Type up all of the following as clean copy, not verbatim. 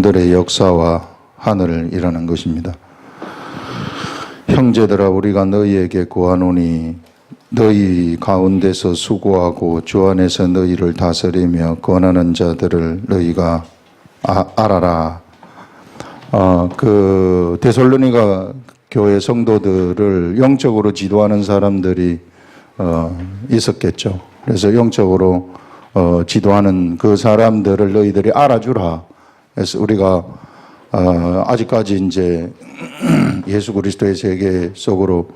들의 역사와 하늘이라는 것입니다. 형제들아, 우리가 너희에게 구하노니 너희 가운데서 수고하고 주 안에서 너희를 다스리며 권하는 자들을 너희가 알아라. 그 데살로니가 교회 성도들을 영적으로 지도하는 사람들이 있었겠죠. 그래서 영적으로 지도하는 그 사람들을 너희들이 알아주라. 그래서 우리가 아직까지 이제 예수 그리스도의 세계 속으로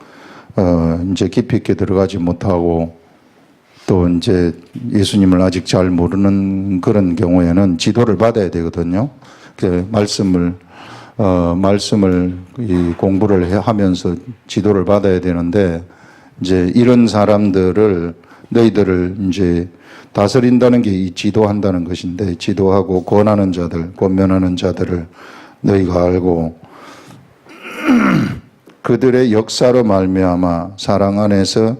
이제 깊이 있게 들어가지 못하고 또 이제 예수님을 아직 잘 모르는 그런 경우에는 지도를 받아야 되거든요. 그 말씀을 이 공부를 하면서 지도를 받아야 되는데, 이제 이런 사람들을 너희들을 이제 다스린다는 게 이 지도한다는 것인데, 지도하고 권하는 자들, 권면하는 자들을 너희가 알고 그들의 역사로 말미암아 사랑 안에서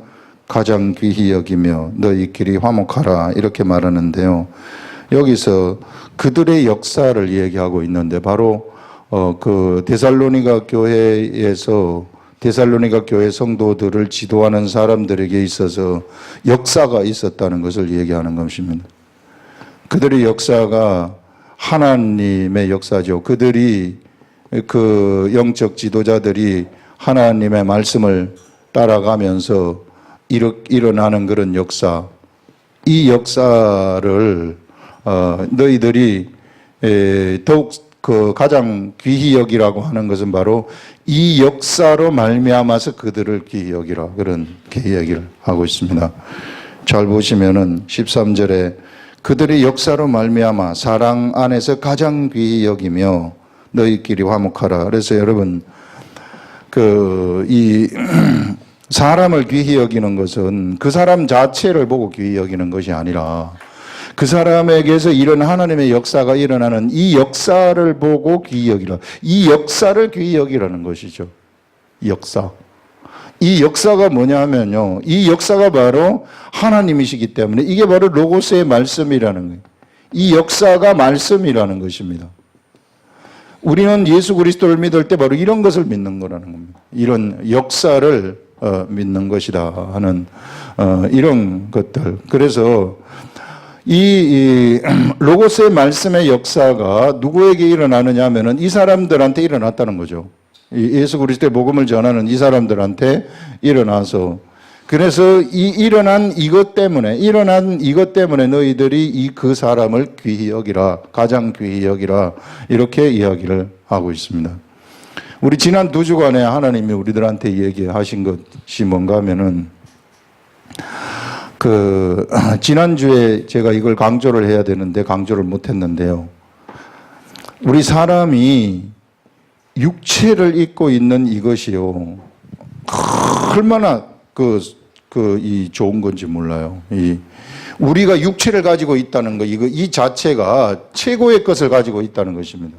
가장 귀히 여기며 너희끼리 화목하라, 이렇게 말하는데요. 여기서 그들의 역사를 얘기하고 있는데, 바로 그 데살로니가 교회에서 데살로니가 교회 성도들을 지도하는 사람들에게 있어서 역사가 있었다는 것을 얘기하는 것입니다. 그들의 역사가 하나님의 역사죠. 그들이 그 영적 지도자들이 하나님의 말씀을 따라가면서 일어나는 그런 역사, 이 역사를 너희들이 더욱 그 가장 귀히 여기라고 하는 것은 바로 이 역사로 말미암아서 그들을 귀히 여기라, 그런 귀히 여기를 하고 있습니다. 잘 보시면은 13절에 그들의 역사로 말미암아 사랑 안에서 가장 귀히 여기며 너희끼리 화목하라. 그래서 여러분, 이 사람을 귀히 여기는 것은 그 사람 자체를 보고 귀히 여기는 것이 아니라 그 사람에게서 이런 하나님의 역사가 일어나는 이 역사를 보고 귀히 여기라. 이 역사를 귀히 여기라는 것이죠. 역사. 이 역사가 뭐냐 하면요, 이 역사가 바로 하나님이시기 때문에 이게 바로 로고스의 말씀이라는 거예요. 이 역사가 말씀이라는 것입니다. 우리는 예수 그리스도를 믿을 때 바로 이런 것을 믿는 거라는 겁니다. 이런 역사를 믿는 것이다 하는 이런 것들. 그래서 이 로고스의 말씀의 역사가 누구에게 일어나느냐 하면은 이 사람들한테 일어났다는 거죠. 예수 그리스도의 복음을 전하는 이 사람들한테 일어나서, 그래서 일어난 이것 때문에 너희들이 그 사람을 귀히 여기라, 가장 귀히 여기라, 이렇게 이야기를 하고 있습니다. 우리 지난 2주간에 하나님이 우리들한테 얘기하신 것이 뭔가 하면은, 지난주에 제가 이걸 강조를 해야 되는데 강조를 못 했는데요. 우리 사람이 육체를 입고 있는 이것이요, 얼마나 이 좋은 건지 몰라요. 우리가 육체를 가지고 있다는 거, 이 자체가 최고의 것을 가지고 있다는 것입니다.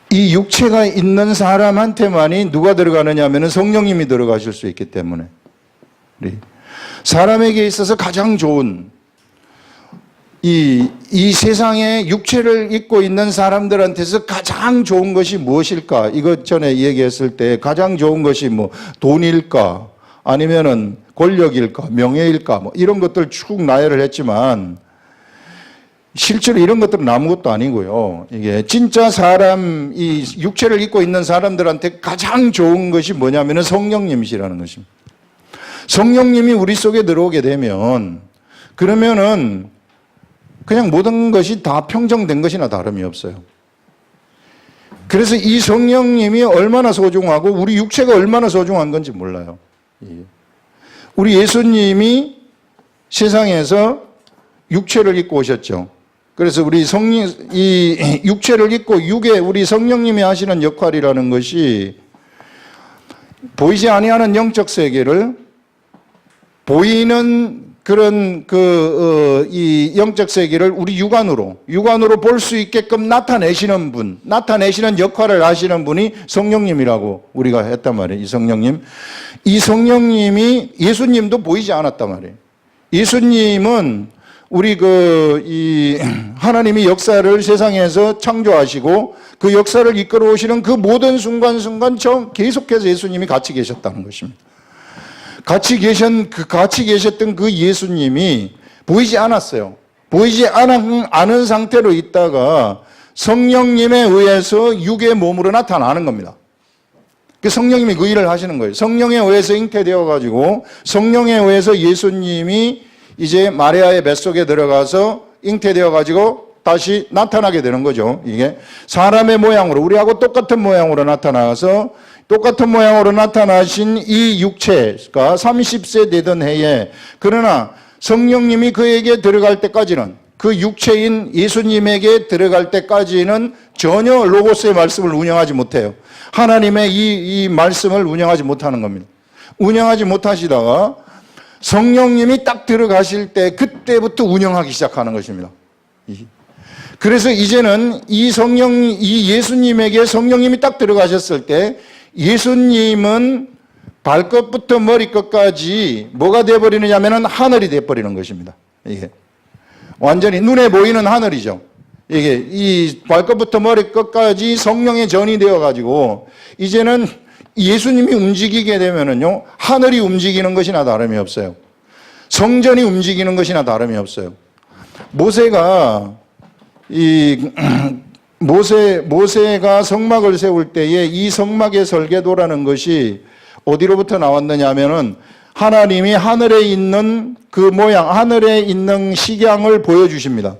이 육체가 있는 사람한테만이 누가 들어가느냐 하면 성령님이 들어가실 수 있기 때문에, 사람에게 있어서 가장 좋은 이 세상에 육체를 입고 있는 사람들한테서 가장 좋은 것이 무엇일까? 이것 전에 얘기했을 때 가장 좋은 것이 뭐 돈일까? 아니면은 권력일까? 명예일까? 뭐 이런 것들 쭉 나열을 했지만 실제로 이런 것들은 아무것도 아니고요. 이게 진짜 사람, 이 육체를 입고 있는 사람들한테 가장 좋은 것이 뭐냐면은 성령님이시라는 것입니다. 성령님이 우리 속에 들어오게 되면 그러면은 그냥 모든 것이 다 평정된 것이나 다름이 없어요. 그래서 이 성령님이 얼마나 소중하고 우리 육체가 얼마나 소중한 건지 몰라요. 우리 예수님이 세상에서 육체를 입고 오셨죠. 그래서 우리 이 육체를 입고 육에 우리 성령님이 하시는 역할이라는 것이 보이지 아니하는 영적 세계를 보이는 그런 이 영적 세계를 우리 육안으로 볼 수 있게끔 나타내시는 분, 나타내시는 역할을 하시는 분이 성령님이라고 우리가 했단 말이에요. 이 성령님이 예수님도 보이지 않았단 말이에요. 예수님은 우리 하나님이 역사를 세상에서 창조하시고 그 역사를 이끌어 오시는 그 모든 순간순간 계속해서 예수님이 같이 계셨다는 것입니다. 같이 계셨던 그 예수님이 보이지 않았어요. 보이지 않은 상태로 있다가 성령님에 의해서 육의 몸으로 나타나는 겁니다. 그 성령님이 그 일을 하시는 거예요. 성령에 의해서 잉태되어 가지고 성령에 의해서 예수님이 이제 마리아의 뱃속에 들어가서 잉태되어 가지고 다시 나타나게 되는 거죠. 이게 사람의 모양으로 우리하고 똑같은 모양으로 나타나서 똑같은 모양으로 나타나신 이 육체가 30세 되던 해에 그러나 성령님이 그에게 들어갈 때까지는 그 육체인 예수님에게 들어갈 때까지는 전혀 로고스의 말씀을 운영하지 못해요. 하나님의 이 말씀을 운영하지 못하는 겁니다. 운영하지 못하시다가 성령님이 딱 들어가실 때 그때부터 운영하기 시작하는 것입니다. 그래서 이제는 이 예수님에게 성령님이 딱 들어가셨을 때 예수님은 발끝부터 머리끝까지 뭐가 되어버리느냐면 하늘이 되어버리는 것입니다. 이게 완전히 눈에 보이는 하늘이죠. 이게 이 발끝부터 머리끝까지 성령의 전이 되어가지고 이제는 예수님이 움직이게 되면은요 하늘이 움직이는 것이나 다름이 없어요. 성전이 움직이는 것이나 다름이 없어요. 모세가 모세가 성막을 세울 때에 이 성막의 설계도라는 것이 어디로부터 나왔느냐 하면은 하나님이 하늘에 있는 그 모양, 하늘에 있는 식양을 보여주십니다.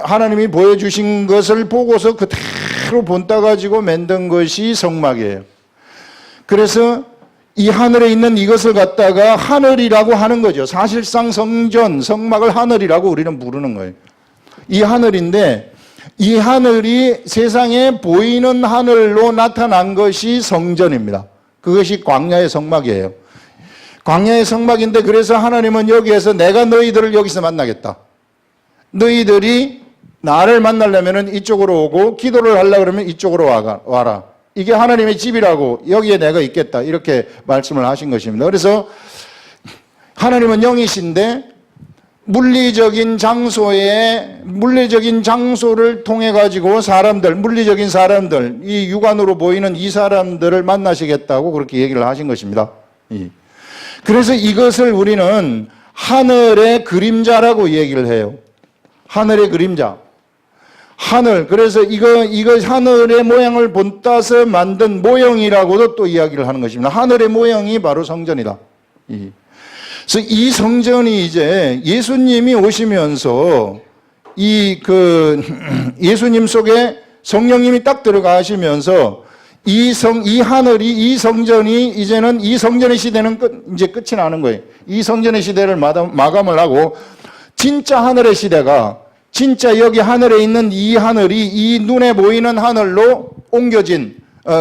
하나님이 보여주신 것을 보고서 그대로 본따 가지고 만든 것이 성막이에요. 그래서 이 하늘에 있는 이것을 갖다가 하늘이라고 하는 거죠. 사실상 성막을 하늘이라고 우리는 부르는 거예요. 이 하늘인데 이 하늘이 세상에 보이는 하늘로 나타난 것이 성전입니다. 그것이 광야의 성막이에요. 광야의 성막인데 그래서 하나님은 여기에서 내가 너희들을 여기서 만나겠다. 너희들이 나를 만나려면 이쪽으로 오고 기도를 하려고 그러면 이쪽으로 와라. 이게 하나님의 집이라고 여기에 내가 있겠다. 이렇게 말씀을 하신 것입니다. 그래서 하나님은 영이신데 물리적인 장소를 통해 가지고 물리적인 사람들, 이 육안으로 보이는 이 사람들을 만나시겠다고 그렇게 얘기를 하신 것입니다. 그래서 이것을 우리는 하늘의 그림자라고 얘기를 해요. 하늘의 그림자. 그래서 이거 하늘의 모양을 본따서 만든 모형이라고도 또 이야기를 하는 것입니다. 하늘의 모형이 바로 성전이다. 그래서 이 성전이 이제 예수님이 오시면서 예수님 속에 성령님이 딱 들어가시면서 이 성전이 이제는 이 성전의 시대는 이제 끝이 나는 거예요. 이 성전의 시대를 마감을 하고 진짜 하늘의 시대가 진짜 여기 하늘에 있는 이 하늘이 이 눈에 보이는 하늘로 옮겨진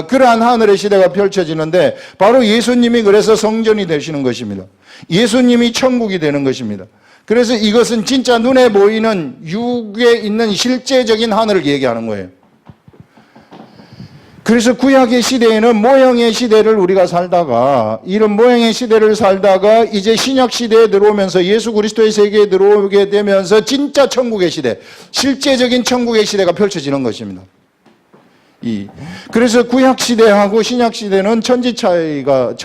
그러한 하늘의 시대가 펼쳐지는데 바로 예수님이 그래서 성전이 되시는 것입니다. 예수님이 천국이 되는 것입니다. 그래서 이것은 진짜 눈에 보이는 육에 있는 실제적인 하늘을 얘기하는 거예요. 그래서 구약의 시대에는 모형의 시대를 우리가 살다가 이런 모형의 시대를 살다가 이제 신약 시대에 들어오면서 예수 그리스도의 세계에 들어오게 되면서 진짜 천국의 시대, 실제적인 천국의 시대가 펼쳐지는 것입니다. 그래서 구약 시대하고 신약 시대는 천지 차이가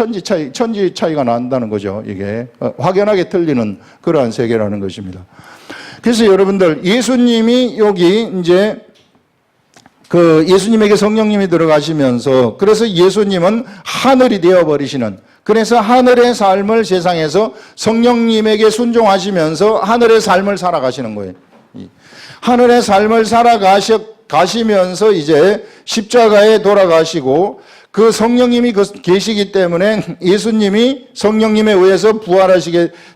난다는 거죠. 이게 확연하게 틀리는 그러한 세계라는 것입니다. 그래서 여러분들 예수님이 여기 이제 예수님에게 성령님이 들어가시면서 그래서 예수님은 하늘이 되어버리시는 그래서 하늘의 삶을 세상에서 성령님에게 순종하시면서 하늘의 삶을 살아가시는 거예요. 하늘의 삶을 살아가시면서 이제 십자가에 돌아가시고 그 성령님이 계시기 때문에 예수님이 성령님에 의해서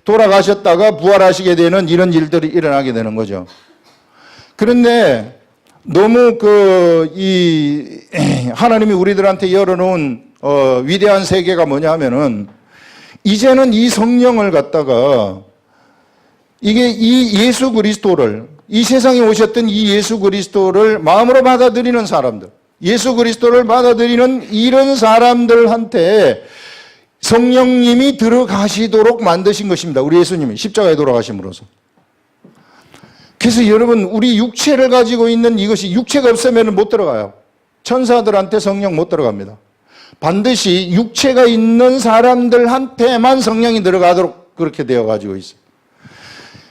돌아가셨다가 부활하시게 되는 이런 일들이 일어나게 되는 거죠. 그런데 너무 하나님이 우리들한테 열어놓은 위대한 세계가 뭐냐 하면은 이제는 이 성령을 갖다가 이게 이 예수 그리스도를 이 세상에 오셨던 이 예수 그리스도를 마음으로 받아들이는 사람들, 예수 그리스도를 받아들이는 이런 사람들한테 성령님이 들어가시도록 만드신 것입니다. 우리 예수님이 십자가에 돌아가심으로써. 그래서 여러분, 우리 육체를 가지고 있는 이것이 육체가 없으면 못 들어가요. 천사들한테 성령 못 들어갑니다. 반드시 육체가 있는 사람들한테만 성령이 들어가도록 그렇게 되어 가지고 있어요.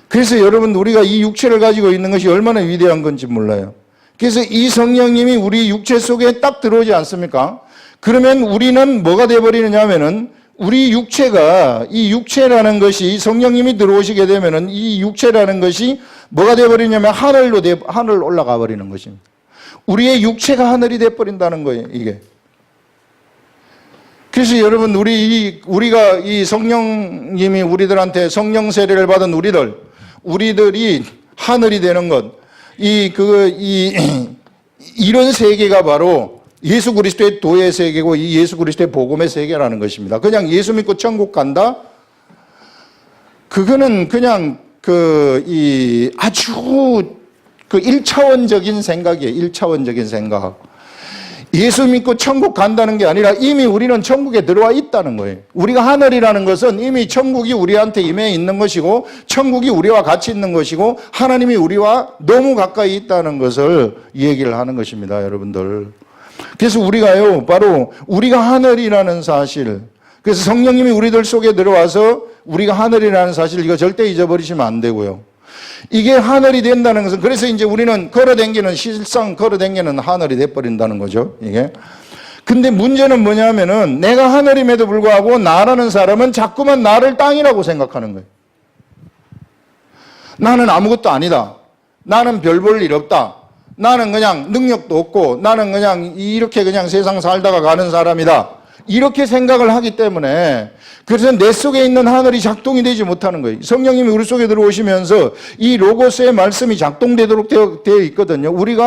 그래서 여러분, 우리가 이 육체를 가지고 있는 것이 얼마나 위대한 건지 몰라요. 그래서 이 성령님이 우리 육체 속에 딱 들어오지 않습니까? 그러면 우리는 뭐가 되어버리느냐 하면은 우리 육체가, 이 육체라는 것이 성령님이 들어오시게 되면은 이 육체라는 것이 뭐가 되어버리냐면 하늘 올라가 버리는 것입니다. 우리의 육체가 하늘이 되어버린다는 거예요, 이게. 그래서 여러분, 우리가 이 성령님이 우리들한테 성령 세례를 받은 우리들이 하늘이 되는 것, 이런 세계가 바로 예수 그리스도의 도의 세계고 이 예수 그리스도의 복음의 세계라는 것입니다. 그냥 예수 믿고 천국 간다? 그거는 그냥 아주 1차원적인 생각이에요. 1차원적인 생각. 예수 믿고 천국 간다는 게 아니라 이미 우리는 천국에 들어와 있다는 거예요. 우리가 하늘이라는 것은 이미 천국이 우리한테 임해 있는 것이고 천국이 우리와 같이 있는 것이고 하나님이 우리와 너무 가까이 있다는 것을 얘기를 하는 것입니다, 여러분들. 그래서 우리가요, 바로 우리가 하늘이라는 사실, 그래서 성령님이 우리들 속에 들어와서 우리가 하늘이라는 사실, 이거 절대 잊어버리시면 안 되고요. 이게 하늘이 된다는 것은, 그래서 이제 우리는 실상 걸어댕기는 하늘이 돼버린다는 거죠, 이게. 근데 문제는 뭐냐면은 내가 하늘임에도 불구하고 나라는 사람은 자꾸만 나를 땅이라고 생각하는 거예요. 나는 아무것도 아니다. 나는 별 볼 일 없다. 나는 그냥 능력도 없고 나는 그냥 이렇게 그냥 세상 살다가 가는 사람이다. 이렇게 생각을 하기 때문에 그래서 내 속에 있는 하늘이 작동이 되지 못하는 거예요. 성령님이 우리 속에 들어오시면서 이 로고스의 말씀이 작동되도록 되어 있거든요. 우리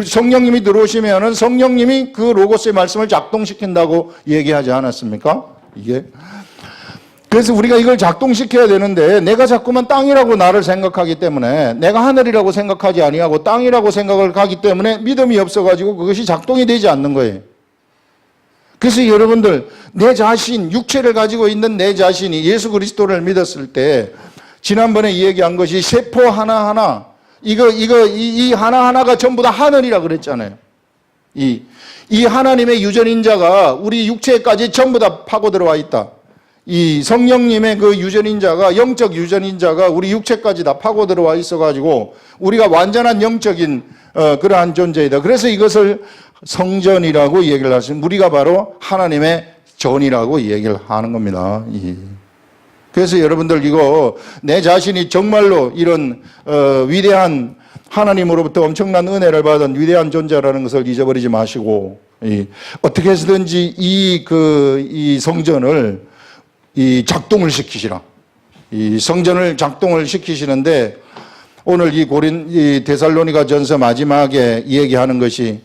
성령님이 들어오시면은 성령님이 그 로고스의 말씀을 작동시킨다고 얘기하지 않았습니까? 이게. 그래서 우리가 이걸 작동시켜야 되는데 내가 자꾸만 땅이라고 나를 생각하기 때문에 내가 하늘이라고 생각하지 아니하고 땅이라고 생각을 하기 때문에 믿음이 없어가지고 그것이 작동이 되지 않는 거예요. 그래서 여러분들, 내 자신, 육체를 가지고 있는 내 자신이 예수 그리스도를 믿었을 때 지난번에 얘기한 것이 세포 하나하나, 이 하나하나가 전부 다 하늘이라 그랬잖아요. 이 하나님의 유전인자가 우리 육체까지 전부 다 파고 들어와 있다. 이 성령님의 그 유전인자가, 영적 유전인자가 우리 육체까지 다 파고 들어와 있어가지고 우리가 완전한 영적인 그러한 존재이다. 그래서 이것을 성전이라고 얘기를 하시면 우리가 바로 하나님의 전이라고 얘기를 하는 겁니다. 그래서 여러분들 이거 내 자신이 정말로 이런 위대한 하나님으로부터 엄청난 은혜를 받은 위대한 존재라는 것을 잊어버리지 마시고 어떻게 해서든지 이 성전을 작동을 시키시라. 이 성전을 작동을 시키시는데 오늘 이 데살로니가 전서 마지막에 얘기하는 것이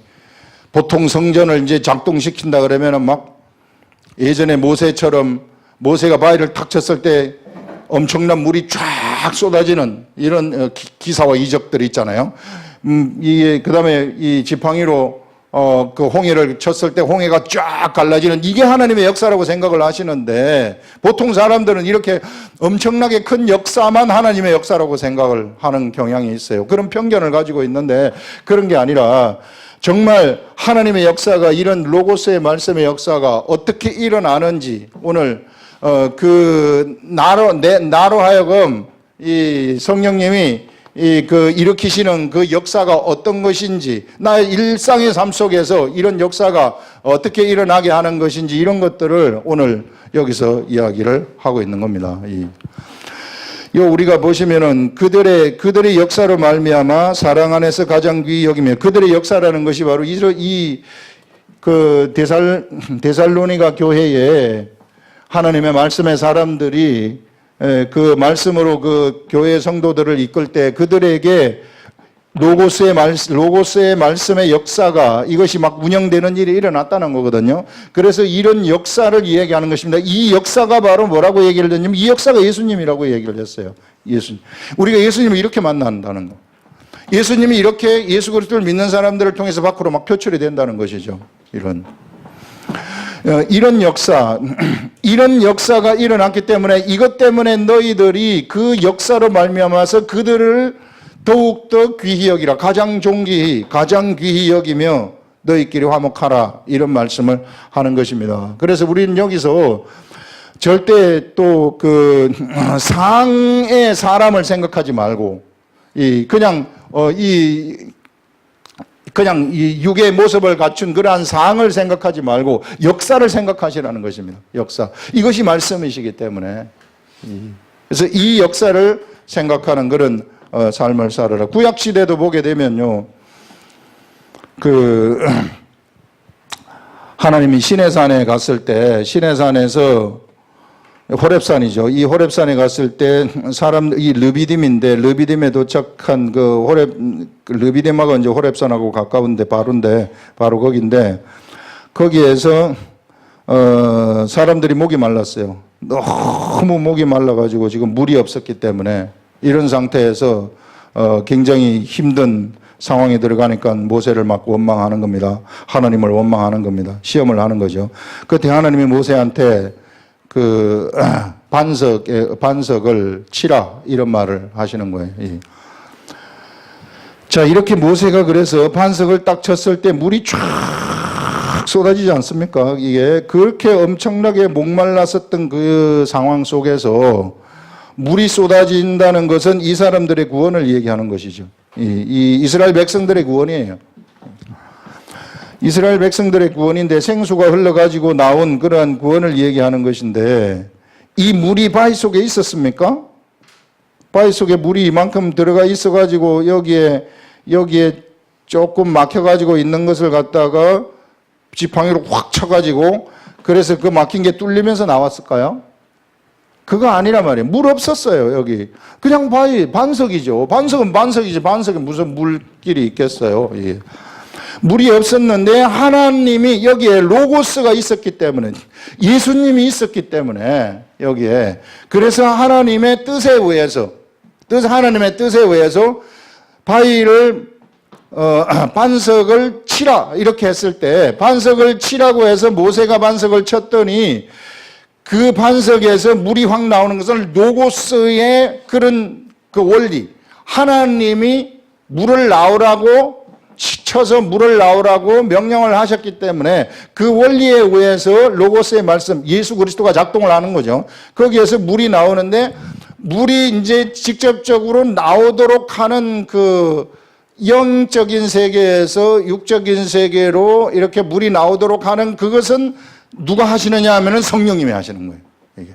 보통 성전을 이제 작동시킨다 그러면은 막 예전에 모세처럼 모세가 바위를 탁 쳤을 때 엄청난 물이 쫙 쏟아지는 이런 기사와 이적들이 있잖아요. 그다음에 이 지팡이로 그 홍해를 쳤을 때 홍해가 쫙 갈라지는 이게 하나님의 역사라고 생각을 하시는데 보통 사람들은 이렇게 엄청나게 큰 역사만 하나님의 역사라고 생각을 하는 경향이 있어요. 그런 편견을 가지고 있는데 그런 게 아니라 정말 하나님의 역사가 이런 로고스의 말씀의 역사가 어떻게 일어나는지 오늘 나로 하여금 이 성령님이 일으키시는 그 역사가 어떤 것인지, 나의 일상의 삶 속에서 이런 역사가 어떻게 일어나게 하는 것인지 이런 것들을 오늘 여기서 이야기를 하고 있는 겁니다. 우리가 보시면은 그들의 역사로 말미암아 사랑 안에서 가장 귀히 여기며 그들의 역사라는 것이 바로 데살로니가 교회에 하나님의 말씀의 사람들이 그 말씀으로 그 교회 성도들을 이끌 때 그들에게 로고스의 말씀의 역사가 이것이 막 운영되는 일이 일어났다는 거거든요. 그래서 이런 역사를 이야기하는 것입니다. 이 역사가 바로 뭐라고 얘기를 했냐면 이 역사가 예수님이라고 얘기를 했어요. 예수님. 우리가 예수님을 이렇게 만난다는 거. 예수님이 이렇게 예수 그리스도를 믿는 사람들을 통해서 밖으로 막 표출이 된다는 것이죠. 이런 역사, 이런 역사가 일어났기 때문에 이것 때문에 너희들이 그 역사로 말미암아서 그들을 더욱더 귀히 여기라. 가장 존귀히, 가장 귀히 여기며 너희끼리 화목하라. 이런 말씀을 하는 것입니다. 그래서 우리는 여기서 절대 또 그 상의 사람을 생각하지 말고 그냥 이 육의 모습을 갖춘 그러한 상을 생각하지 말고 역사를 생각하시라는 것입니다. 역사. 이것이 말씀이시기 때문에. 그래서 이 역사를 생각하는 그런 삶을 살아라. 구약시대도 보게 되면요. 하나님이 시내산에 갔을 때, 시내산에서 호렙산이죠. 이 호렙산에 갔을 때 이 르비딤인데 르비딤에 도착한 르비딤하고 이제 호렙산하고 가까운데 바로 거긴데 거기에서 사람들이 목이 말랐어요. 너무 목이 말라가지고 지금 물이 없었기 때문에 이런 상태에서 굉장히 힘든 상황에 들어가니까 모세를 막 원망하는 겁니다. 하나님을 원망하는 겁니다. 시험을 하는 거죠. 그때 하나님이 모세한테 반석을 치라 이런 말을 하시는 거예요. 자, 이렇게 모세가 그래서 반석을 딱 쳤을 때 물이 쫙 쏟아지지 않습니까? 이게 그렇게 엄청나게 목말랐었던 그 상황 속에서 물이 쏟아진다는 것은 이 사람들의 구원을 얘기하는 것이죠. 이 이스라엘 백성들의 구원이에요. 이스라엘 백성들의 구원인데 생수가 흘러가지고 나온 그러한 구원을 얘기하는 것인데 이 물이 바위 속에 있었습니까? 바위 속에 물이 이만큼 들어가 있어가지고 여기에 조금 막혀가지고 있는 것을 갖다가 지팡이로 확 쳐가지고 그래서 그 막힌 게 뚫리면서 나왔을까요? 그거 아니란 말이에요. 물 없었어요, 여기. 그냥 반석이죠. 반석은 반석이지. 반석에 무슨 물길이 있겠어요. 예. 물이 없었는데 하나님이 여기에 로고스가 있었기 때문에 예수님이 있었기 때문에 여기에 그래서 하나님의 뜻에 의해서 반석을 치라 이렇게 했을 때 반석을 치라고 해서 모세가 반석을 쳤더니 그 반석에서 물이 확 나오는 것은 로고스의 그런 그 원리 하나님이 쳐서 물을 나오라고 명령을 하셨기 때문에 그 원리에 의해서 로고스의 말씀, 예수 그리스도가 작동을 하는 거죠. 거기에서 물이 나오는데 물이 이제 직접적으로 나오도록 하는 그 영적인 세계에서 육적인 세계로 이렇게 물이 나오도록 하는 그것은 누가 하시느냐 하면은 성령님이 하시는 거예요. 이게.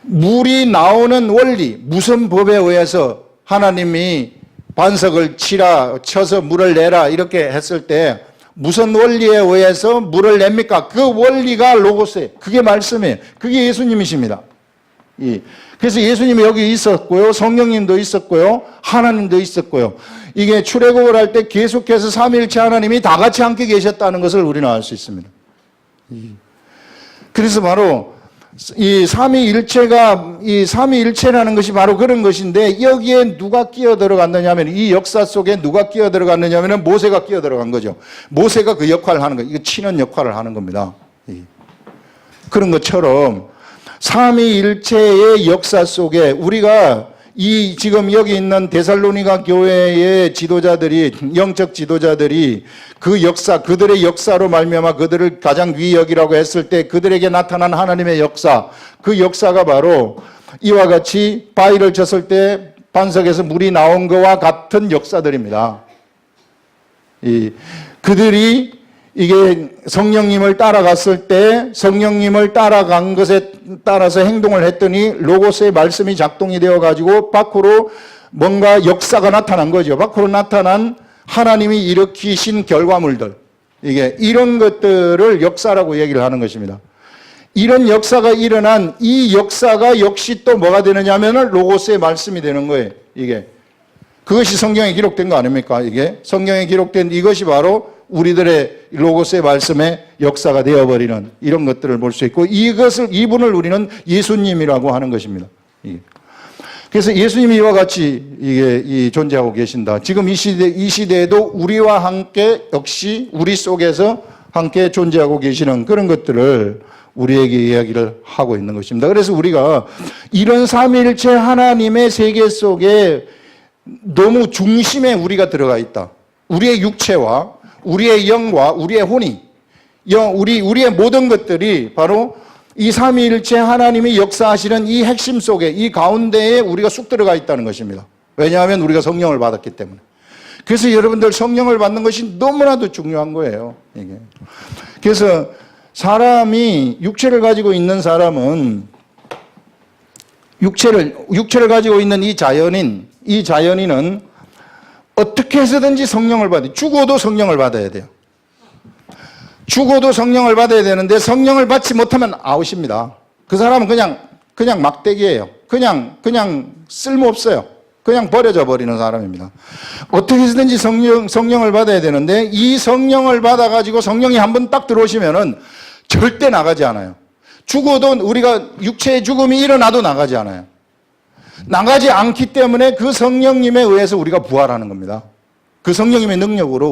물이 나오는 원리, 무슨 법에 의해서 하나님이 반석을 쳐서 물을 내라 이렇게 했을 때 무슨 원리에 의해서 물을 냅니까? 그 원리가 로고스예요. 그게 말씀이에요. 그게 예수님이십니다. 그래서 예수님이 여기 있었고요. 성령님도 있었고요. 하나님도 있었고요. 이게 출애굽을 할 때 계속해서 삼위일체 하나님이 다 같이 함께 계셨다는 것을 우리는 알 수 있습니다. 그래서 바로 이 삼위일체라는 것이 바로 그런 것인데 여기에 누가 끼어 들어갔느냐 하면 이 역사 속에 누가 끼어 들어갔느냐 하면 모세가 끼어 들어간 거죠. 모세가 그 역할을 하는 거예요. 이거 치는 역할을 하는 겁니다. 그런 것처럼 삼위일체의 역사 속에 우리가 지금 여기 있는 데살로니가 교회의 지도자들이 영적 지도자들이 그 역사 그들의 역사로 말미암아 그들을 가장 귀히 여기라고 했을 때 그들에게 나타난 하나님의 역사 그 역사가 바로 이와 같이 바위를 쳤을 때 반석에서 물이 나온 것과 같은 역사들입니다. 그들이 이게 성령님을 따라갔을 때 성령님을 따라간 것에 따라서 행동을 했더니 로고스의 말씀이 작동이 되어 가지고 밖으로 뭔가 역사가 나타난 거죠. 밖으로 나타난 하나님이 일으키신 결과물들 이런 것들을 역사라고 얘기를 하는 것입니다. 이런 역사가 일어난 이 역사가 역시 또 뭐가 되느냐 하면 로고스의 말씀이 되는 거예요. 그것이 성경에 기록된 거 아닙니까? 성경에 기록된 이것이 바로 우리들의 로고스의 말씀의 역사가 되어버리는 이런 것들을 볼 수 있고 이분을 우리는 예수님이라고 하는 것입니다. 그래서 예수님이 이와 같이 존재하고 계신다. 지금 이 시대에도 우리와 함께 역시 우리 속에서 함께 존재하고 계시는 그런 것들을 우리에게 이야기를 하고 있는 것입니다. 그래서 우리가 이런 삼위일체 하나님의 세계 속에 너무 중심에 우리가 들어가 있다. 우리의 육체와 우리의 영과 우리의 혼이, 우리의 모든 것들이 바로 이 삼위일체 하나님이 역사하시는 이 핵심 속에, 이 가운데에 우리가 쑥 들어가 있다는 것입니다. 왜냐하면 우리가 성령을 받았기 때문에. 그래서 여러분들 성령을 받는 것이 너무나도 중요한 거예요. 이게. 그래서 사람이 육체를 가지고 있는 사람은 육체를 가지고 있는 이 자연인은 어떻게 해서든지 성령을 받아요. 죽어도 성령을 받아야 돼요. 죽어도 성령을 받아야 되는데 성령을 받지 못하면 아웃입니다. 그 사람은 그냥 막대기예요. 그냥 쓸모없어요. 그냥 버려져 버리는 사람입니다. 어떻게 해서든지 성령을 받아야 되는데 이 성령을 받아가지고 성령이 한번 딱 들어오시면은 절대 나가지 않아요. 죽어도 우리가 육체의 죽음이 일어나도 나가지 않아요. 나가지 않기 때문에 그 성령님에 의해서 우리가 부활하는 겁니다. 그 성령님의 능력으로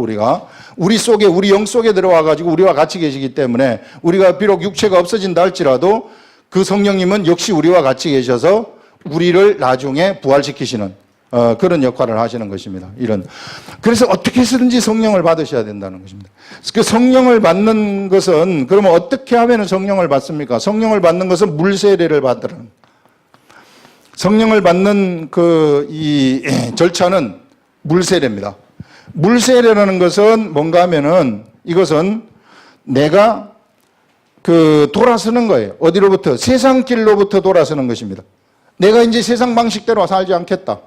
우리 속에, 우리 영 속에 들어와가지고 우리와 같이 계시기 때문에 우리가 비록 육체가 없어진다 할지라도 그 성령님은 역시 우리와 같이 계셔서 우리를 나중에 부활시키시는 그런 역할을 하시는 것입니다. 그래서 어떻게 해서든지 성령을 받으셔야 된다는 것입니다. 그 성령을 받는 것은, 그러면 어떻게 하면 성령을 받습니까? 성령을 받는 것은 물세례를 받으라는. 성령을 받는 이 절차는 물세례입니다. 물세례라는 것은 뭔가 하면은 이것은 내가 돌아서는 거예요. 어디로부터? 세상 길로부터 돌아서는 것입니다. 내가 이제 세상 방식대로 살지 않겠다.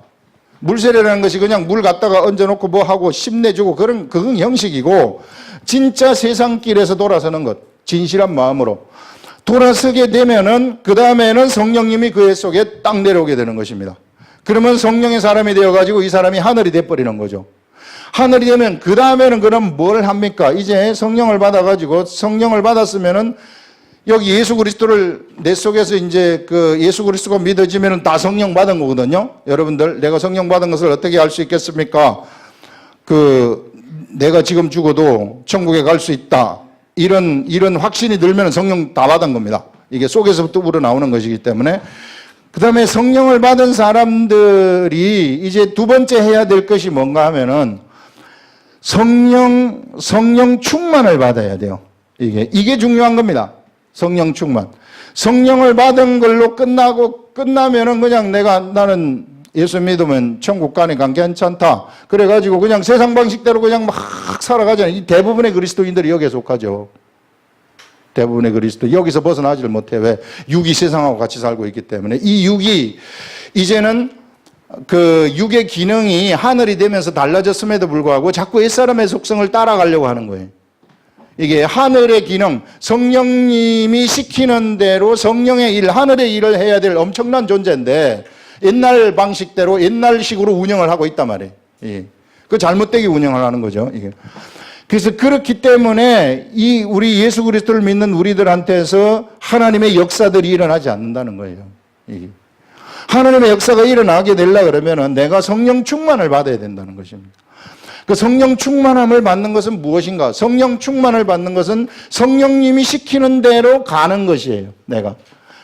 물세례라는 것이 그냥 물 갖다가 얹어놓고 뭐 하고 심내주고 그건 형식이고, 진짜 세상 길에서 돌아서는 것, 진실한 마음으로 돌아서게 되면은 그 다음에는 성령님이 그 애 속에 딱 내려오게 되는 것입니다. 그러면 성령의 사람이 되어가지고 이 사람이 하늘이 돼버리는 거죠. 하늘이 되면 그 다음에는 그럼 뭘 합니까? 이제 성령을 받아가지고, 성령을 받았으면은 여기 예수 그리스도를 내 속에서 이제 예수 그리스도가 믿어지면은 다 성령 받은 거거든요. 여러분들, 내가 성령 받은 것을 어떻게 알 수 있겠습니까? 내가 지금 죽어도 천국에 갈 수 있다. 이런 확신이 들면 성령 다 받은 겁니다. 이게 속에서부터 우러나오는 것이기 때문에. 그 다음에 성령을 받은 사람들이 이제 두 번째 해야 될 것이 뭔가 하면은 성령 충만을 받아야 돼요. 이게 중요한 겁니다. 성령 충만. 성령을 받은 걸로 끝나면은 그냥 나는 예수 믿으면 천국 가니까 괜찮다. 그래가지고 그냥 세상 방식대로 그냥 막 살아가잖아요. 이 대부분의 그리스도인들이 여기에 속하죠. 대부분의 그리스도. 여기서 벗어나지를 못해. 왜? 육이 세상하고 같이 살고 있기 때문에. 이 육이 이제는 육의 기능이 하늘이 되면서 달라졌음에도 불구하고 자꾸 옛사람의 속성을 따라가려고 하는 거예요. 이게 하늘의 기능, 성령님이 시키는 대로 성령의 일, 하늘의 일을 해야 될 엄청난 존재인데 옛날 방식대로 옛날식으로 운영을 하고 있단 말이에요. 그 잘못되게 운영을 하는 거죠. 이게. 그래서 그렇기 때문에 우리 예수 그리스도를 믿는 우리들한테서 하나님의 역사들이 일어나지 않는다는 거예요. 하나님의 역사가 일어나게 되려고 그러면은 내가 성령 충만을 받아야 된다는 것입니다. 그 성령 충만함을 받는 것은 무엇인가? 성령 충만을 받는 것은 성령님이 시키는 대로 가는 것이에요.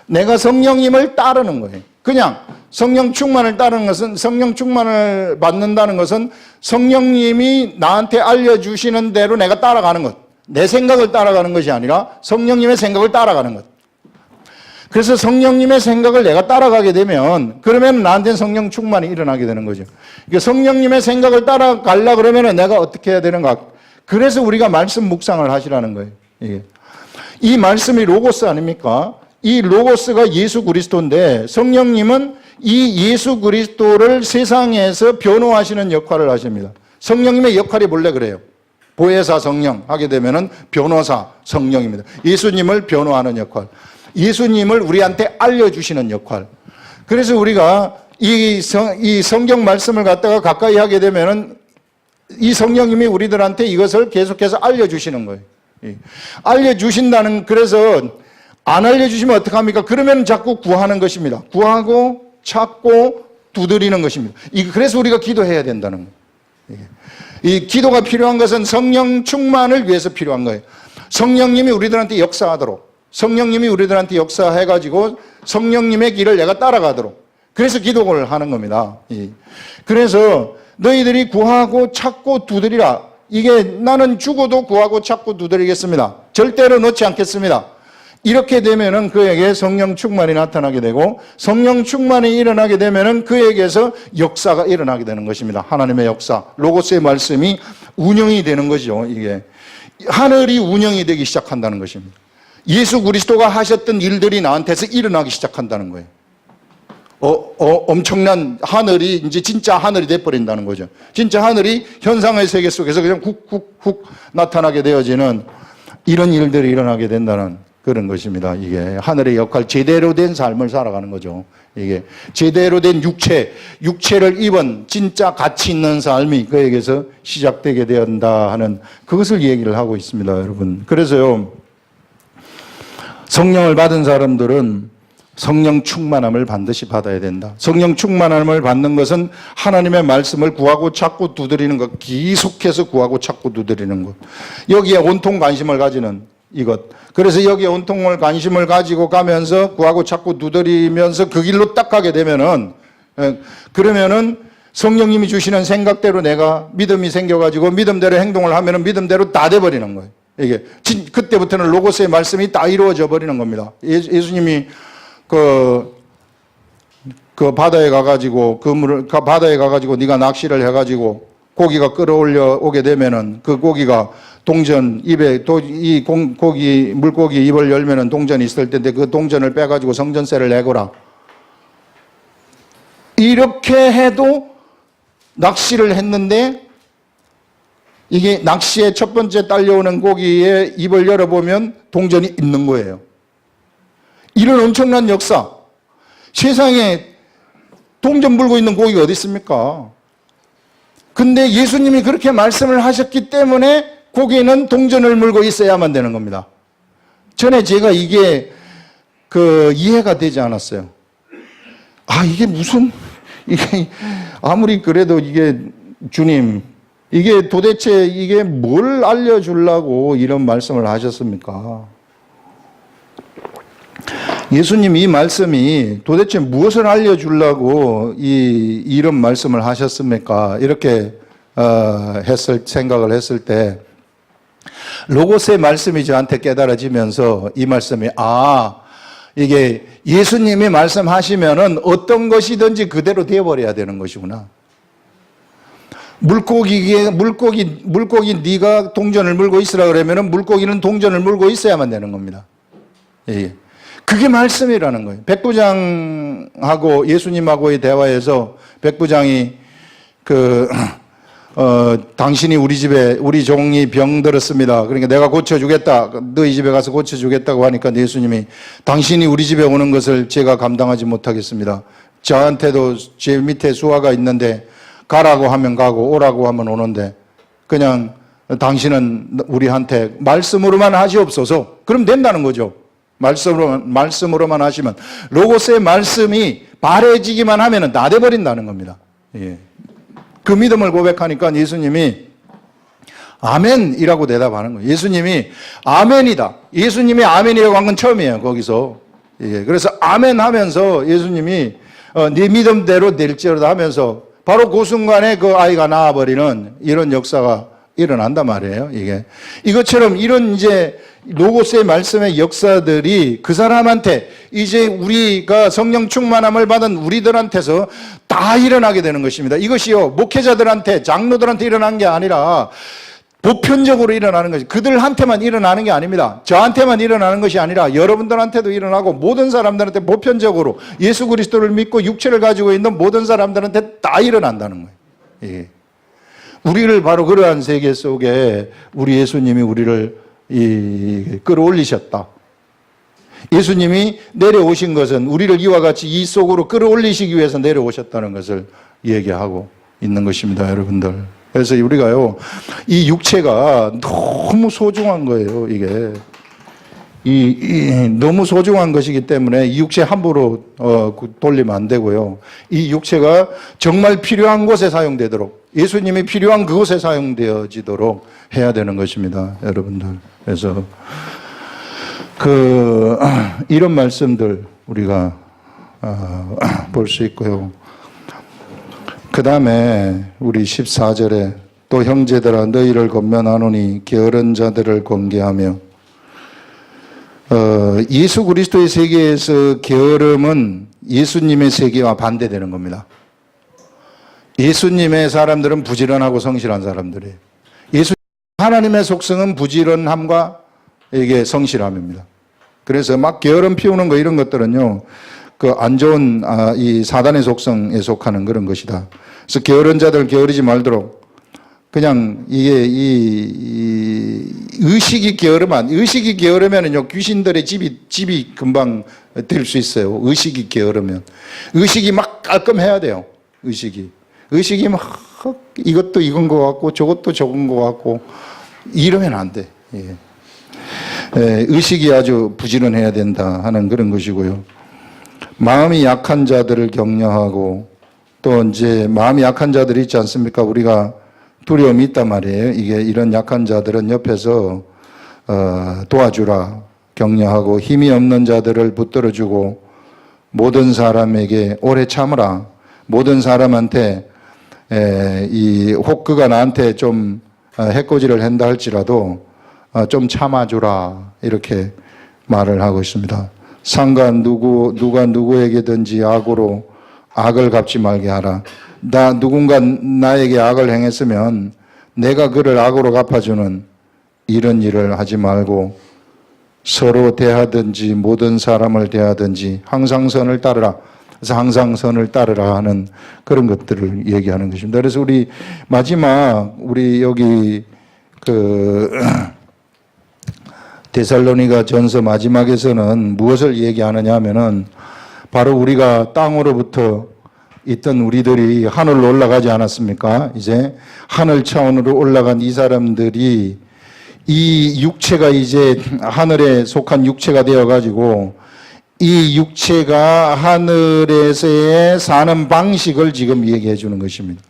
내가 성령님을 따르는 거예요. 그냥 성령 충만을 따르는 것은, 성령 충만을 받는다는 것은 성령님이 나한테 알려주시는 대로 내가 따라가는 것. 내 생각을 따라가는 것이 아니라 성령님의 생각을 따라가는 것. 그래서 성령님의 생각을 내가 따라가게 되면 그러면 나한테는 성령 충만이 일어나게 되는 거죠. 그러니까 성령님의 생각을 따라가려고 그러면 내가 어떻게 해야 되는가? 그래서 우리가 말씀 묵상을 하시라는 거예요. 이 말씀이 로고스 아닙니까? 이 로고스가 예수 그리스도인데 성령님은 이 예수 그리스도를 세상에서 변호하시는 역할을 하십니다. 성령님의 역할이 원래 그래요. 보혜사 성령 하게 되면은 변호사 성령입니다. 예수님을 변호하는 역할. 예수님을 우리한테 알려주시는 역할. 그래서 우리가 이 성경 말씀을 갖다가 가까이 하게 되면은 이 성령님이 우리들한테 이것을 계속해서 알려주시는 거예요. 알려주신다는, 그래서 안 알려주시면 어떡합니까? 그러면 자꾸 구하는 것입니다. 구하고 찾고 두드리는 것입니다. 그래서 우리가 기도해야 된다는 거예요. 이 기도가 필요한 것은 성령 충만을 위해서 필요한 거예요. 성령님이 우리들한테 역사하도록, 성령님이 우리들한테 역사해가지고 성령님의 길을 내가 따라가도록, 그래서 기도를 하는 겁니다. 그래서 너희들이 구하고 찾고 두드리라. 이게 나는 죽어도 구하고 찾고 두드리겠습니다. 절대로 놓지 않겠습니다. 이렇게 되면은 그에게 성령 충만이 나타나게 되고, 성령 충만이 일어나게 되면은 그에게서 역사가 일어나게 되는 것입니다. 하나님의 역사, 로고스의 말씀이 운영이 되는 거죠. 이게 하늘이 운영이 되기 시작한다는 것입니다. 예수 그리스도가 하셨던 일들이 나한테서 일어나기 시작한다는 거예요. 엄청난 하늘이 이제 진짜 하늘이 돼버린다는 거죠. 진짜 하늘이 현상의 세계 속에서 그냥 훅훅훅 나타나게 되어지는 이런 일들이 일어나게 된다는 그런 것입니다. 이게 하늘의 역할, 제대로 된 삶을 살아가는 거죠. 이게 제대로 된 육체를 입은 진짜 가치 있는 삶이 그에게서 시작되게 된다 하는 그것을 얘기를 하고 있습니다, 여러분. 그래서요, 성령을 받은 사람들은 성령 충만함을 반드시 받아야 된다. 성령 충만함을 받는 것은 하나님의 말씀을 구하고 찾고 두드리는 것, 계속해서 구하고 찾고 두드리는 것. 여기에 온통 관심을 가지는 이것. 그래서 여기에 온통 관심을 가지고 가면서 구하고 찾고 두드리면서 그 길로 딱 가게 되면은, 그러면은 성령님이 주시는 생각대로 내가 믿음이 생겨가지고 믿음대로 행동을 하면은 믿음대로 다 돼버리는 거예요. 이게 그때부터는 로고스의 말씀이 다 이루어져 버리는 겁니다. 예수님이 그 바다에 가가지고 바다에 가가지고 네가 낚시를 해가지고 고기가 끌어올려 오게 되면은 그 고기가 동전 입에 물고기 입을 열면은 동전이 있을 텐데 그 동전을 빼가지고 성전세를 내거라. 이렇게 해도 낚시를 했는데 이게 낚시의 첫 번째 딸려오는 고기의 입을 열어보면 동전이 있는 거예요. 이런 엄청난 역사. 세상에 동전 물고 있는 고기가 어디 있습니까? 근데 예수님이 그렇게 말씀을 하셨기 때문에 고기는 동전을 물고 있어야만 되는 겁니다. 전에 제가 이게 이해가 되지 않았어요. 이게 아무리 그래도 이게 주님, 이게 도대체 이게 뭘 알려주려고 이런 말씀을 하셨습니까? 예수님 이 말씀이 도대체 무엇을 알려주려고 이런 말씀을 하셨습니까? 이렇게 생각을 했을 때 로고스의 말씀이 저한테 깨달아지면서 이 말씀이 이게 예수님이 말씀하시면은 어떤 것이든지 그대로 되어버려야 되는 것이구나. 물고기 네가 동전을 물고 있으라 그러면은 물고기는 동전을 물고 있어야만 되는 겁니다. 예. 그게 말씀이라는 거예요. 백부장하고 예수님하고의 대화에서 백부장이 당신이 우리 종이 병들었습니다. 그러니까 내가 고쳐주겠다. 너희 집에 가서 고쳐주겠다고 하니까 예수님이 당신이 우리 집에 오는 것을 제가 감당하지 못하겠습니다. 저한테도 제 밑에 수하가 있는데 가라고 하면 가고 오라고 하면 오는데 그냥 당신은 우리한테 말씀으로만 하시옵소서. 그럼 된다는 거죠. 말씀으로만 하시면 로고스의 말씀이 바래지기만 하면은 다 돼버린다는 겁니다. 예. 그 믿음을 고백하니까 예수님이 아멘이라고 대답하는 거예요. 예수님이 아멘이다. 예수님이 아멘이라고 한 건 처음이에요. 거기서. 예. 그래서 아멘 하면서 예수님이 네 믿음대로 될지어다 하면서 바로 그 순간에 그 아이가 나와버리는 이런 역사가 일어난단 말이에요. 이것처럼 이런 이제 로고스의 말씀의 역사들이 그 사람한테 이제 우리가 성령 충만함을 받은 우리들한테서 다 일어나게 되는 것입니다. 이것이요, 목회자들한테, 장로들한테 일어난 게 아니라 보편적으로 일어나는 것이 그들한테만 일어나는 게 아닙니다. 저한테만 일어나는 것이 아니라 여러분들한테도 일어나고 모든 사람들한테 보편적으로 예수 그리스도를 믿고 육체를 가지고 있는 모든 사람들한테 다 일어난다는 거예요. 우리를 바로 그러한 세계 속에 우리 예수님이 우리를 끌어올리셨다. 예수님이 내려오신 것은 우리를 이와 같이 이 속으로 끌어올리시기 위해서 내려오셨다는 것을 얘기하고 있는 것입니다, 여러분들. 그래서 우리가요, 이 육체가 너무 소중한 거예요, 이게. 너무 소중한 것이기 때문에 이 육체 함부로 돌리면 안 되고요. 이 육체가 정말 필요한 곳에 사용되도록, 예수님이 필요한 그곳에 사용되어지도록 해야 되는 것입니다, 여러분들. 그래서 이런 말씀들 우리가 볼 수 있고요. 그 다음에 우리 14절에 또 형제들아 너희를 권면하노니 게으른 자들을 권계하며, 예수 그리스도의 세계에서 게으름은 예수님의 세계와 반대되는 겁니다. 예수님의 사람들은 부지런하고 성실한 사람들이에요. 하나님의 속성은 부지런함과 이게 성실함입니다. 그래서 막 게으름 피우는 거 이런 것들은요, 그 안 좋은 이 사단의 속성에 속하는 그런 것이다. 그래서 게으른 자들 게으르지 말도록, 그냥 이게 이 의식이 게으르면은요 귀신들의 집이 금방 될 수 있어요. 의식이 게으르면 의식이 막 깔끔해야 돼요. 의식이 막 이것도 이건 것 같고 저것도 저건 것 같고 이러면 안 돼. 예. 의식이 아주 부지런해야 된다 하는 그런 것이고요. 마음이 약한 자들을 격려하고, 또 이제 마음이 약한 자들이 있지 않습니까? 우리가 두려움이 있단 말이에요. 이런 약한 자들은 옆에서 도와주라, 격려하고, 힘이 없는 자들을 붙들어주고, 모든 사람에게 오래 참으라. 모든 사람한테 혹 그가 나한테 좀 해코지를 한다 할지라도 좀 참아주라, 이렇게 말을 하고 있습니다. 누가 누구에게든지 악으로 악을 갚지 말게 하라. 누군가 나에게 악을 행했으면 내가 그를 악으로 갚아주는 이런 일을 하지 말고, 서로 대하든지 모든 사람을 대하든지 항상 선을 따르라. 그래서 항상 선을 따르라 하는 그런 것들을 얘기하는 것입니다. 그래서 우리 여기 데살로니가 전서 마지막에서는 무엇을 얘기하느냐 하면은, 바로 우리가 땅으로부터 있던 우리들이 하늘로 올라가지 않았습니까? 이제 하늘 차원으로 올라간 이 사람들이 이 육체가 이제 하늘에 속한 육체가 되어가지고, 이 육체가 하늘에서의 사는 방식을 지금 얘기해 주는 것입니다.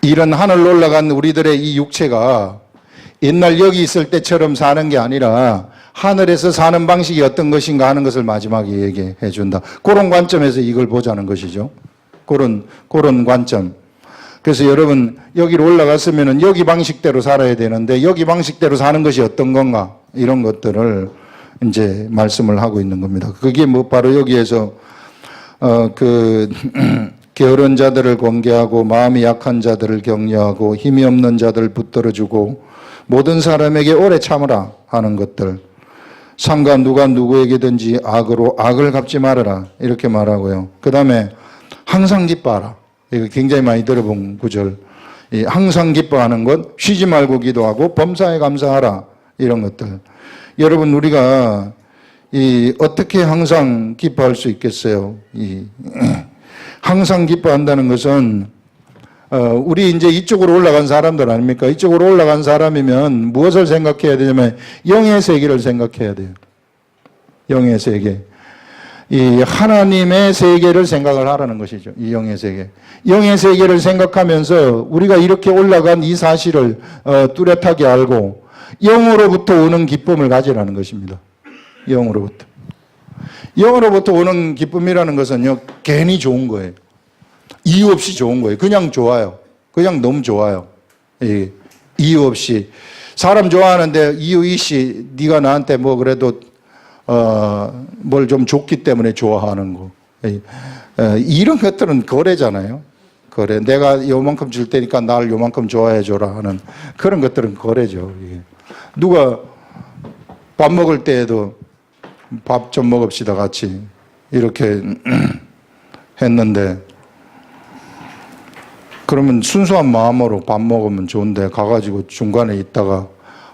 이런 하늘로 올라간 우리들의 이 육체가 옛날 여기 있을 때처럼 사는 게 아니라 하늘에서 사는 방식이 어떤 것인가 하는 것을 마지막에 얘기해 준다. 그런 관점에서 이걸 보자는 것이죠. 그런 관점. 그래서 여러분, 여기로 올라갔으면은 여기 방식대로 살아야 되는데, 여기 방식대로 사는 것이 어떤 건가, 이런 것들을 이제 말씀을 하고 있는 겁니다. 그게 바로 여기에서 게으른 자들을 권계하고, 마음이 약한 자들을 격려하고, 힘이 없는 자들을 붙들어주고, 모든 사람에게 오래 참으라 하는 것들. 누가 누구에게든지 악을 갚지 말아라, 이렇게 말하고요. 그 다음에 항상 기뻐하라. 이거 굉장히 많이 들어본 구절. 항상 기뻐하는 것, 쉬지 말고 기도하고 범사에 감사하라, 이런 것들. 여러분, 우리가 어떻게 항상 기뻐할 수 있겠어요? 항상 기뻐한다는 것은, 우리 이제 이쪽으로 올라간 사람들 아닙니까? 이쪽으로 올라간 사람이면 무엇을 생각해야 되냐면 영의 세계를 생각해야 돼요. 영의 세계. 이 하나님의 세계를 생각을 하라는 것이죠. 이 영의 세계. 영의 세계를 생각하면서 우리가 이렇게 올라간 이 사실을 뚜렷하게 알고 영으로부터 오는 기쁨을 가지라는 것입니다. 영으로부터. 영으로부터 오는 기쁨이라는 것은요, 괜히 좋은 거예요. 이유 없이 좋은 거예요. 그냥 좋아요. 그냥 너무 좋아요. 예. 이유 없이. 사람 좋아하는데 이유 있이 네가 나한테 뭐 그래도 뭘 좀 줬기 때문에 좋아하는 거. 예. 이런 것들은 거래잖아요. 거래. 내가 요만큼 줄 테니까 날 요만큼 좋아해 줘라 하는 그런 것들은 거래죠. 예. 누가 밥 먹을 때에도 밥 좀 먹읍시다 같이 이렇게 했는데, 그러면 순수한 마음으로 밥 먹으면 좋은데 가가지고 중간에 있다가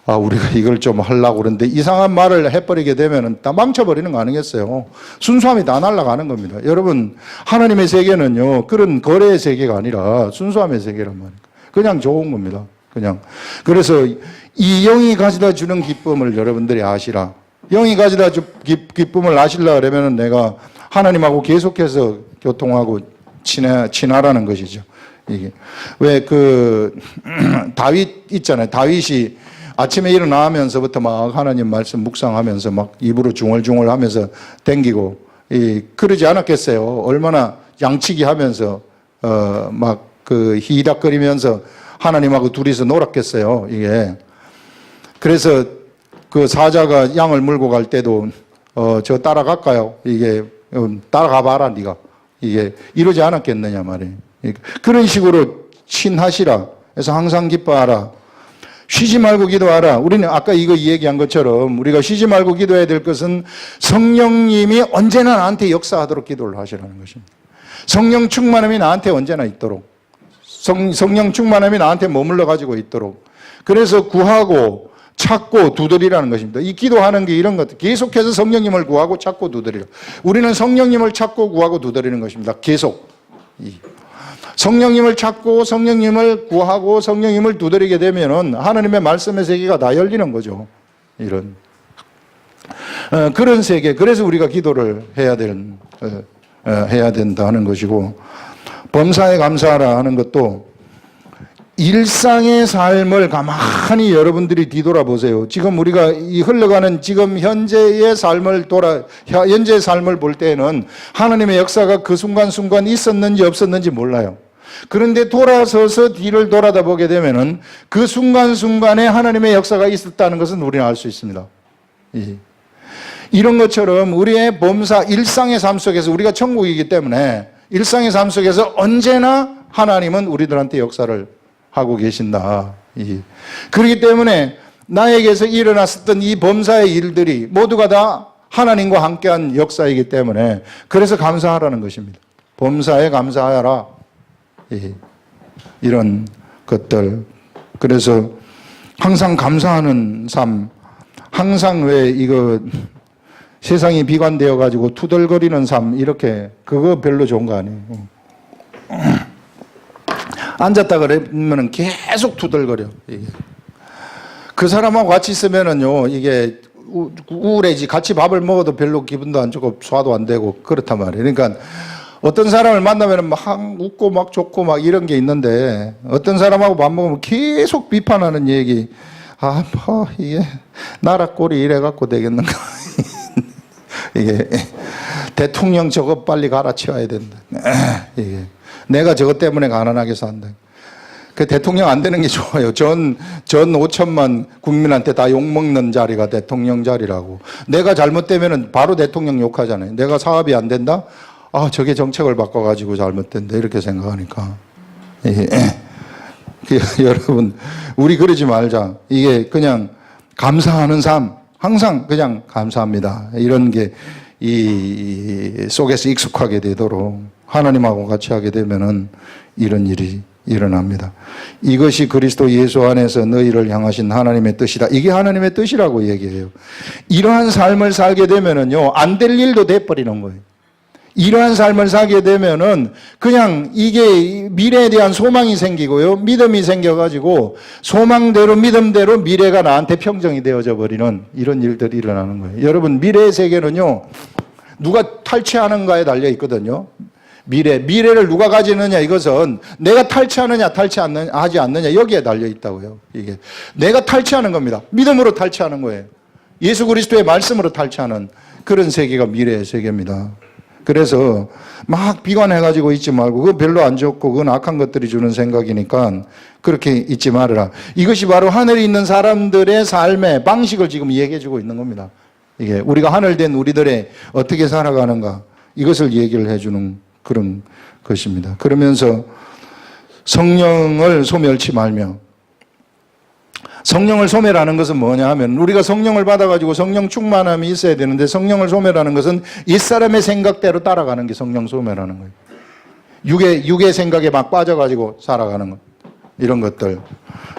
우리가 이걸 좀 하려고 그러는데 이상한 말을 해버리게 되면 다 망쳐버리는 거 아니겠어요? 순수함이 다 날아가는 겁니다. 여러분, 하나님의 세계는요, 그런 거래의 세계가 아니라 순수함의 세계란 말이에요. 그냥 좋은 겁니다. 그냥. 그래서 이 영이 가져다 주는 기쁨을 여러분들이 아시라. 영이 가져다 주 기쁨을 아시려 그러면 내가 하나님하고 계속해서 교통하고 친하라는 것이죠. 이게 왜 다윗 있잖아요. 다윗이 아침에 일어나면서부터 막 하나님 말씀 묵상하면서 막 입으로 중얼중얼 하면서 댕기고 그러지 않았겠어요. 얼마나 양치기 하면서 막 히덕거리면서 하나님하고 둘이서 놀았겠어요. 이게 그래서 그 사자가 양을 물고 갈 때도 저 따라갈까요? 이게 따라가 봐라 네가 이게 이러지 않았겠느냐 말이에요. 그런 식으로 친하시라. 그래서 항상 기뻐하라. 쉬지 말고 기도하라. 우리는 아까 이거 얘기한 것처럼 우리가 쉬지 말고 기도해야 될 것은 성령님이 언제나 나한테 역사하도록 기도를 하시라는 것입니다. 성령 충만함이 나한테 언제나 있도록. 성령 충만함이 나한테 머물러 가지고 있도록. 그래서 구하고 찾고 두드리라는 것입니다. 이 기도하는 게 이런 것들. 계속해서 성령님을 구하고 찾고 두드리라. 우리는 성령님을 찾고 구하고 두드리는 것입니다. 계속. 성령님을 찾고 성령님을 구하고 성령님을 두드리게 되면은 하나님의 말씀의 세계가 다 열리는 거죠. 이런 그런 세계. 그래서 우리가 기도를 해야 된다는 것이고, 범사에 감사하라 하는 것도 일상의 삶을 가만히 여러분들이 뒤돌아보세요. 지금 우리가 이 흘러가는 지금 현재의 삶을 볼 때는 하나님의 역사가 그 순간순간 있었는지 없었는지 몰라요. 그런데 돌아서서 뒤를 돌아다 보게 되면은 그 순간순간에 하나님의 역사가 있었다는 것은 우리는 알 수 있습니다. 이런 것처럼 우리의 범사 일상의 삶 속에서 우리가 천국이기 때문에 일상의 삶 속에서 언제나 하나님은 우리들한테 역사를 하고 계신다. 그렇기 때문에 나에게서 일어났었던 이 범사의 일들이 모두가 다 하나님과 함께한 역사이기 때문에 그래서 감사하라는 것입니다. 범사에 감사하라. 이런 것들. 그래서 항상 감사하는 삶, 항상 왜 이거 세상이 비관되어 가지고 투덜거리는 삶, 이렇게 그거 별로 좋은 거 아니에요. 앉았다 그러면 계속 투덜거려. 이게. 그 사람하고 같이 있으면은요, 이게 우울해지. 같이 밥을 먹어도 별로 기분도 안 좋고 소화도 안 되고 그렇단 말이에요. 그러니까 어떤 사람을 만나면 막 웃고 막 좋고 막 이런 게 있는데, 어떤 사람하고 밥 먹으면 계속 비판하는 얘기. 이게 나라 꼴이 이래갖고 되겠는가. 이게 대통령 저거 빨리 갈아치워야 된다. 이게 내가 저것 때문에 가난하게 산다. 그 대통령 안 되는 게 좋아요. 전 5천만 국민한테 다 욕먹는 자리가 대통령 자리라고. 내가 잘못되면은 바로 대통령 욕하잖아요. 내가 사업이 안 된다? 저게 정책을 바꿔가지고 잘못된다. 이렇게 생각하니까. 여러분, 우리 그러지 말자. 이게 그냥 감사하는 삶. 항상 그냥 감사합니다. 이런 게 이 속에서 익숙하게 되도록 하나님하고 같이 하게 되면은 이런 일이 일어납니다. 이것이 그리스도 예수 안에서 너희를 향하신 하나님의 뜻이다. 이게 하나님의 뜻이라고 얘기해요. 이러한 삶을 살게 되면은요, 안 될 일도 돼버리는 거예요. 이러한 삶을 살게 되면은 그냥 이게 미래에 대한 소망이 생기고요, 믿음이 생겨가지고 소망대로 믿음대로 미래가 나한테 평정이 되어져 버리는 이런 일들이 일어나는 거예요. 여러분, 미래의 세계는요, 누가 탈취하는가에 달려 있거든요. 미래를 누가 가지느냐, 이것은 내가 탈취하느냐 하지 않느냐 여기에 달려 있다고요. 이게 내가 탈취하는 겁니다. 믿음으로 탈취하는 거예요. 예수 그리스도의 말씀으로 탈취하는 그런 세계가 미래의 세계입니다. 그래서 막 비관해가지고 있지 말고, 그거 별로 안 좋고 그건 악한 것들이 주는 생각이니까 그렇게 있지 말아라. 이것이 바로 하늘에 있는 사람들의 삶의 방식을 지금 얘기해주고 있는 겁니다. 이게 우리가 하늘된 우리들의 어떻게 살아가는가, 이것을 얘기를 해주는 그런 것입니다. 그러면서 성령을 소멸치 말며, 성령을 소멸하는 것은 뭐냐 하면, 우리가 성령을 받아가지고 성령 충만함이 있어야 되는데, 성령을 소멸하는 것은 옛사람의 생각대로 따라가는 게 성령 소멸하는 거예요. 육의 생각에 막 빠져가지고 살아가는 것, 이런 것들.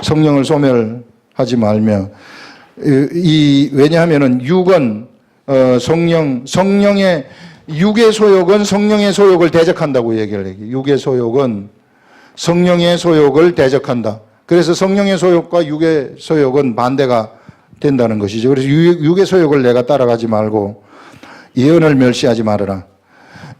성령을 소멸하지 말며, 왜냐하면은 육은 성령의 육의 소욕은 성령의 소욕을 대적한다고 얘기를 해요. 육의 소욕은 성령의 소욕을 대적한다. 그래서 성령의 소욕과 육의 소욕은 반대가 된다는 것이죠. 그래서 육의 소욕을 내가 따라가지 말고 예언을 멸시하지 말아라.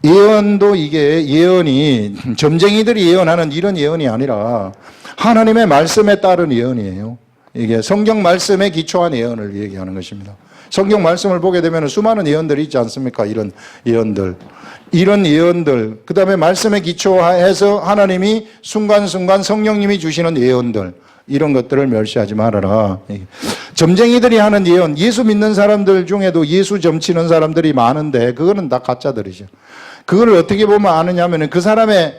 예언도 이게 예언이 점쟁이들이 예언하는 이런 예언이 아니라 하나님의 말씀에 따른 예언이에요. 이게 성경 말씀에 기초한 예언을 얘기하는 것입니다. 성경 말씀을 보게 되면 수많은 예언들이 있지 않습니까? 이런 예언들, 그 다음에 말씀에 기초해서 하나님이 순간순간 성령님이 주시는 예언들, 이런 것들을 멸시하지 말아라. 점쟁이들이 하는 예언, 예수 믿는 사람들 중에도 예수 점치는 사람들이 많은데 그거는 다 가짜들이죠. 그걸 어떻게 보면 아느냐 하면 그 사람의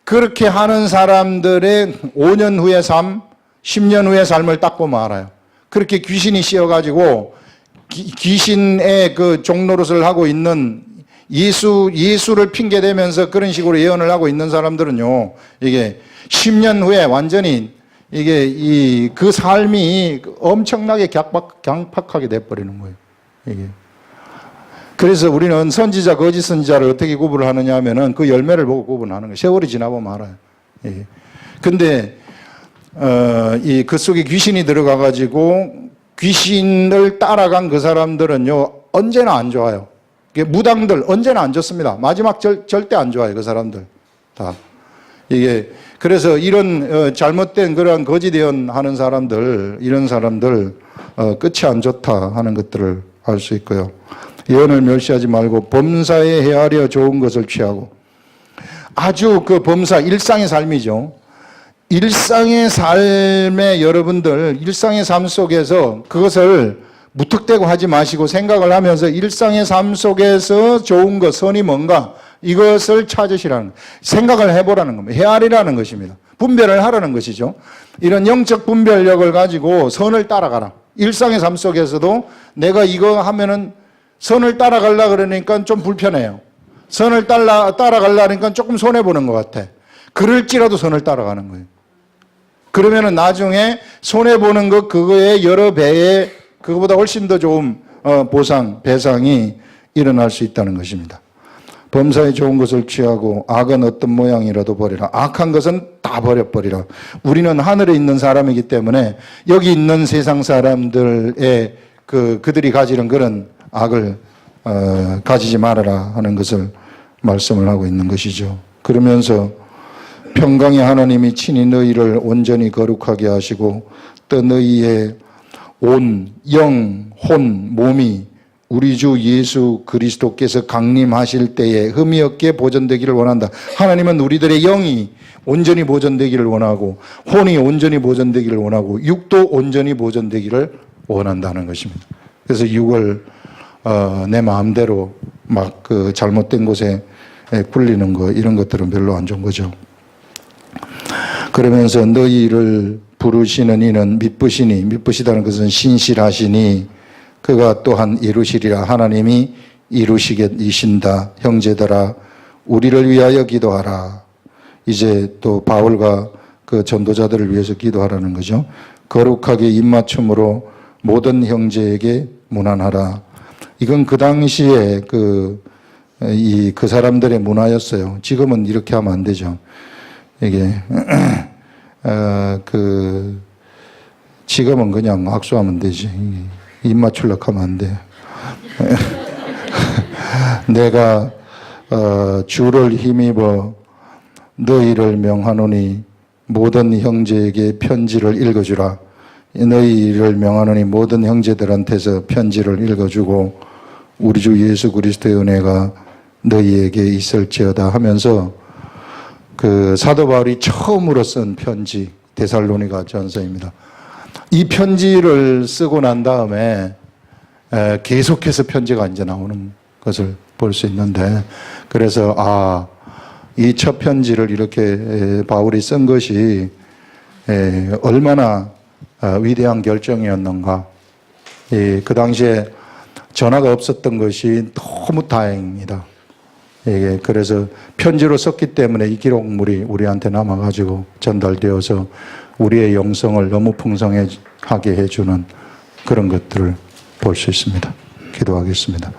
그렇게 하는 사람들의 5년 후의 삶, 10년 후의 삶을 딱 보면 알아요. 그렇게 귀신이 씌어가지고 귀신의 그 종노릇을 하고 있는 예수를 핑계대면서 그런 식으로 예언을 하고 있는 사람들은요, 이게 10년 후에 완전히 이게 그 삶이 엄청나게 강팍하게 돼버리는 거예요. 이게. 그래서 우리는 선지자, 거짓 선지자를 어떻게 구분을 하느냐 하면은 그 열매를 보고 구분하는 거예요. 세월이 지나보면 알아요. 예. 근데, 그 속에 귀신이 들어가가지고 귀신을 따라간 그 사람들은요, 언제나 안 좋아요. 무당들 언제나 안 좋습니다. 마지막 절대 안 좋아요. 그 사람들 다. 이게, 그래서 이런 잘못된 그러한 거짓 예언하는 사람들, 이런 사람들, 끝이 안 좋다 하는 것들을 알 수 있고요. 예언을 멸시하지 말고 범사에 헤아려 좋은 것을 취하고, 아주 그 범사, 일상의 삶이죠. 일상의 삶에 여러분들, 일상의 삶 속에서 그것을 무턱대고 하지 마시고 생각을 하면서 일상의 삶 속에서 좋은 것, 선이 뭔가 이것을 찾으시라는 거예요. 생각을 해보라는 겁니다. 헤아리라는 것입니다. 분별을 하라는 것이죠. 이런 영적 분별력을 가지고 선을 따라가라. 일상의 삶 속에서도 내가 이거 하면은 선을 따라가려 그러니까 좀 불편해요. 선을 따라가려니까 조금 손해보는 것 같아. 그럴지라도 선을 따라가는 거예요. 그러면은 나중에 손해보는 것 그거에 여러 배의 그거보다 훨씬 더 좋은 배상이 일어날 수 있다는 것입니다. 범사에 좋은 것을 취하고 악은 어떤 모양이라도 버리라. 악한 것은 다 버려버리라. 우리는 하늘에 있는 사람이기 때문에 여기 있는 세상 사람들의 그들이 가지는 그런 악을 가지지 말아라 하는 것을 말씀을 하고 있는 것이죠. 그러면서 평강의 하나님이 친히 너희를 온전히 거룩하게 하시고 또 너희의 온, 영, 혼, 몸이 우리 주 예수 그리스도께서 강림하실 때에 흠이 없게 보존되기를 원한다. 하나님은 우리들의 영이 온전히 보존되기를 원하고 혼이 온전히 보존되기를 원하고 육도 온전히 보존되기를 원한다는 것입니다. 그래서 육을 내 마음대로 막 그 잘못된 곳에 굴리는 거 이런 것들은 별로 안 좋은 거죠. 그러면서 너희를 부르시는 이는 미쁘시다는 것은 신실하시니 그가 또한 이루시리라. 하나님이 이루시신다. 형제들아 우리를 위하여 기도하라. 이제 또 바울과 그 전도자들을 위해서 기도하라는 거죠. 거룩하게 입맞춤으로 모든 형제에게 문안하라. 이건 그 당시에 그 사람들의 문화였어요. 지금은 이렇게 하면 안 되죠. 이게 지금은 그냥 악수하면 되지. 입 맞추려고 하면 안 돼. 내가 주를 힘입어 너희를 명하노니 모든 형제에게 편지를 읽어주라. 너희를 명하노니 모든 형제들한테서 편지를 읽어주고 우리 주 예수 그리스도의 은혜가 너희에게 있을지어다 하면서 그 사도 바울이 처음으로 쓴 편지 데살로니가 전서입니다. 이 편지를 쓰고 난 다음에 계속해서 편지가 이제 나오는 것을 볼 수 있는데, 그래서 이 첫 편지를 이렇게 바울이 쓴 것이 얼마나 위대한 결정이었는가. 그 당시에 전화가 없었던 것이 너무 다행입니다. 그래서 편지로 썼기 때문에 이 기록물이 우리한테 남아가지고 전달되어서 우리의 영성을 너무 풍성하게 해주는 그런 것들을 볼 수 있습니다. 기도하겠습니다.